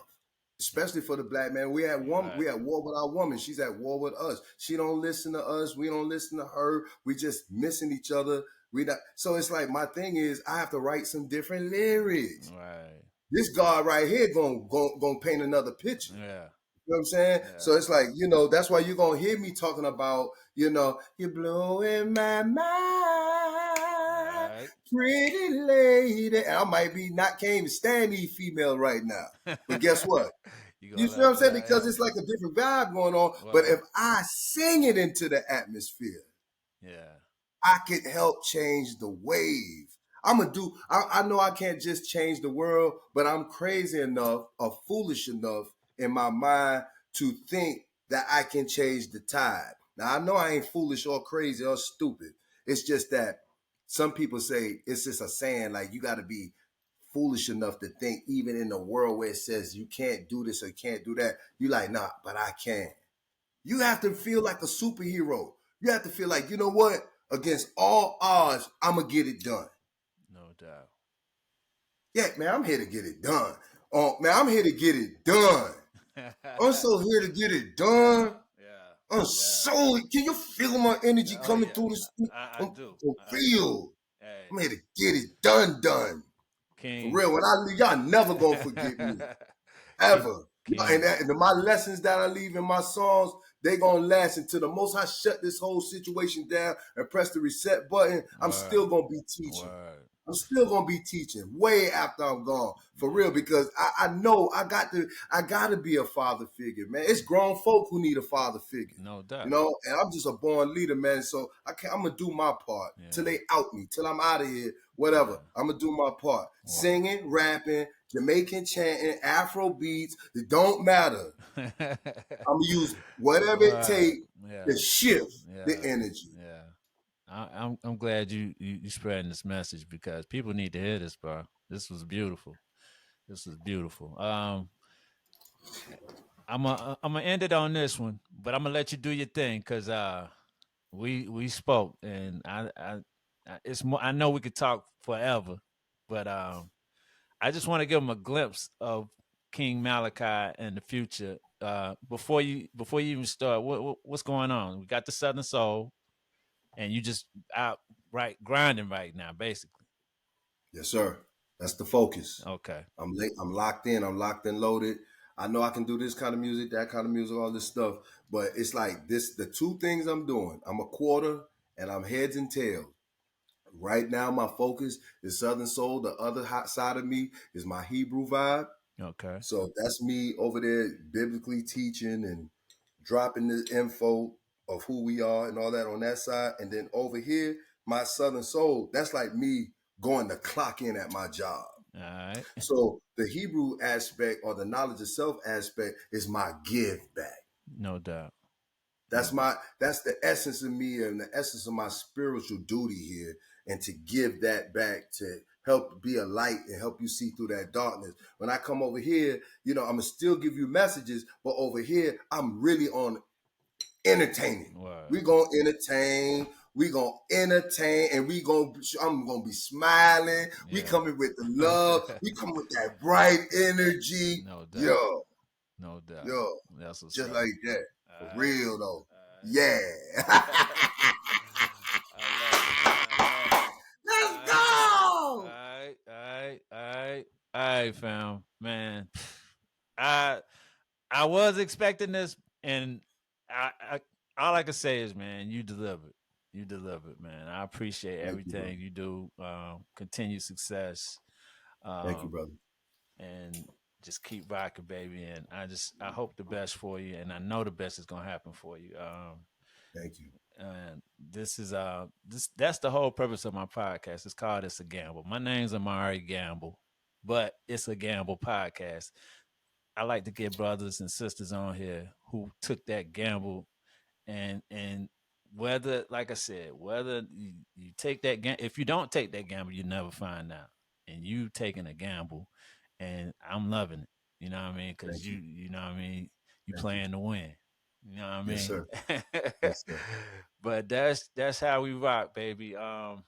especially for the black man. You're right. We at war with our woman. She's at war with us. She don't listen to us. We don't listen to her. We just missing each other. We not, so it's like my thing is I have to write some different lyrics. Right. This God right here gonna paint another picture. Yeah. You know what I'm saying? Yeah. So it's like, you know, that's why you're gonna hear me talking about, you know, you're blowing my mind, Right. pretty lady. And I might be not can't even stand these female right now. But guess what? You You gonna feel what I'm saying? yeah, Because yeah. it's like a different vibe going on. But if Word. I sing it into the atmosphere, Yeah. I could help change the wave. I'm gonna do. I know I can't just change the world, but I'm crazy enough or foolish enough in my mind to think that I can change the tide. Now I know I ain't foolish or crazy or stupid. It's just that some people say it's just a saying like you got to be foolish enough to think even in the world where it says you can't do this or can't do that. You like nah, but I can. You have to feel like a superhero. You have to feel like, you know what? Against all odds, I'm going to get it done. No doubt. Yeah, man, I'm here to get it done. Oh, man, I'm here to get it done. I'm so here to get it Yeah. done. Yeah. I'm Yeah. so, can you feel my energy Oh coming yeah. through the street? I do. I do. Feel. Hey, I'm here to get it done. For King. real, when I leave, y'all never gonna forget me. King. Ever. King. And my lessons that I leave in my songs, they gonna last until the Most High shut this whole situation down and press the reset button. I'm still gonna be teaching. I'm still gonna be teaching way after I'm gone, for real, because I know I gotta be a father figure, man. It's grown folk who need a father figure. No doubt. You know, and I'm just a born leader, man. So I'm gonna do my part till they out me, till I'm out of here, whatever. I'm gonna do my part. Singing, rapping, Jamaican chanting, Afro beats, it don't matter. I'm gonna use whatever it takes to shift the energy. Yeah. I'm glad you spreading this message because people need to hear this, bro. This was beautiful. This was beautiful. I'm gonna end it on this one, but I'm gonna let you do your thing because we spoke and I it's more. I know we could talk forever, but I just want to give them a glimpse of King Malachi and the future. Before you even start, what's going on? We got the Southern Soul, and you just out grinding right now, basically. Yes, sir. That's the focus. Okay. I'm locked in. I'm locked and loaded. I know I can do this kind of music, that kind of music, all this stuff. But it's like this, the two things I'm doing. I'm a quarter and I'm heads and tails. Right now, my focus is Southern Soul. The other hot side of me is my Hebrew vibe. Okay. So that's me over there biblically teaching and dropping the info of who we are and all that on that side. And then over here, my Southern Soul, that's like me going to clock in at my job. All right. So the Hebrew aspect or the knowledge of self aspect is my give back. No doubt. That's the essence of me and the essence of my spiritual duty here, and to give that back to help be a light and help you see through that darkness. When I come over here, you know, I'm gonna still give you messages, but over here, I'm really on entertaining. Wow. We're gonna entertain. And I'm gonna be smiling. Yeah. We coming with the love. We coming with that bright energy. No doubt. Yo. No doubt. Yo. That's what's just up. Like that. For real though. Yeah. Let's go. All right, fam. Man. I was expecting this, and I all I can say is, man, you delivered. You delivered, man. I appreciate everything you do. Continued success. Thank you, brother. And just keep rocking, baby. And I hope the best for you, and I know the best is gonna happen for you. Thank you. And this is that's the whole purpose of my podcast. It's called It's a Gamble. My name's Amari Gamble, but it's a Gamble podcast. I like to get brothers and sisters on here who took that gamble and whether, like I said, whether you take that gamble, if you don't take that gamble, you never find out. And you taking a gamble, and I'm loving it. You know what I mean? Because you know what I mean? You playing to win. You know what I mean? Yes, sir. Yes, sir. But that's how we rock, baby. When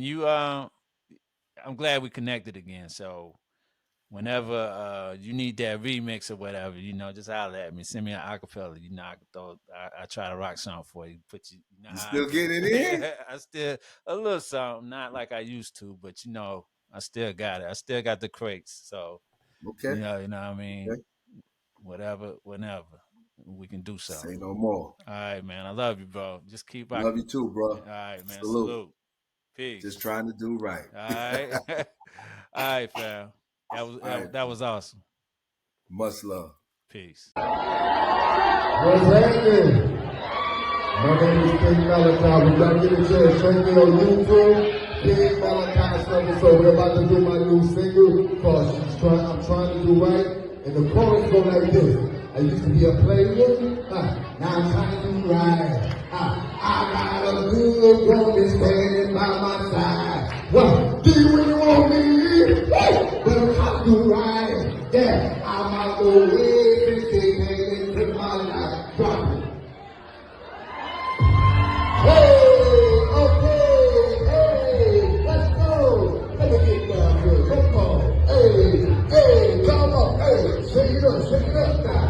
you I'm glad we connected again. So whenever you need that remix or whatever, you know, just holler at me. Send me an acapella. You know, I try to rock something for you. Put you. You, know, you still get it in? I still a little something, not like I used to, but you know, I still got it. I still got the crates. So okay, you know what I mean. Okay. Whatever, whenever we can do something. Say no more. All right, man. I love you, bro. Just keep rocking. Love you too, bro. All right, man. Salute. Peace. Just trying to do right. All right. All right, fam. That was awesome. Much love. Peace. What's happening? My name is King Malachi. We got to get a chance. Check me on YouTube. King Malachi Southern Soul. We're about to do my new single called I'm Trying to Do Right. And the chorus go like this. I used to be a player. Now I'm trying to do right. I got a good woman standing by my side. Well, do you really want me? But I'm trying to do right. Yeah, I'm out the way, 15 and put my life. Drop it. Hey, okay, let's go. Let me get down here. Come on. Hey, come on. Hey, shake it up now.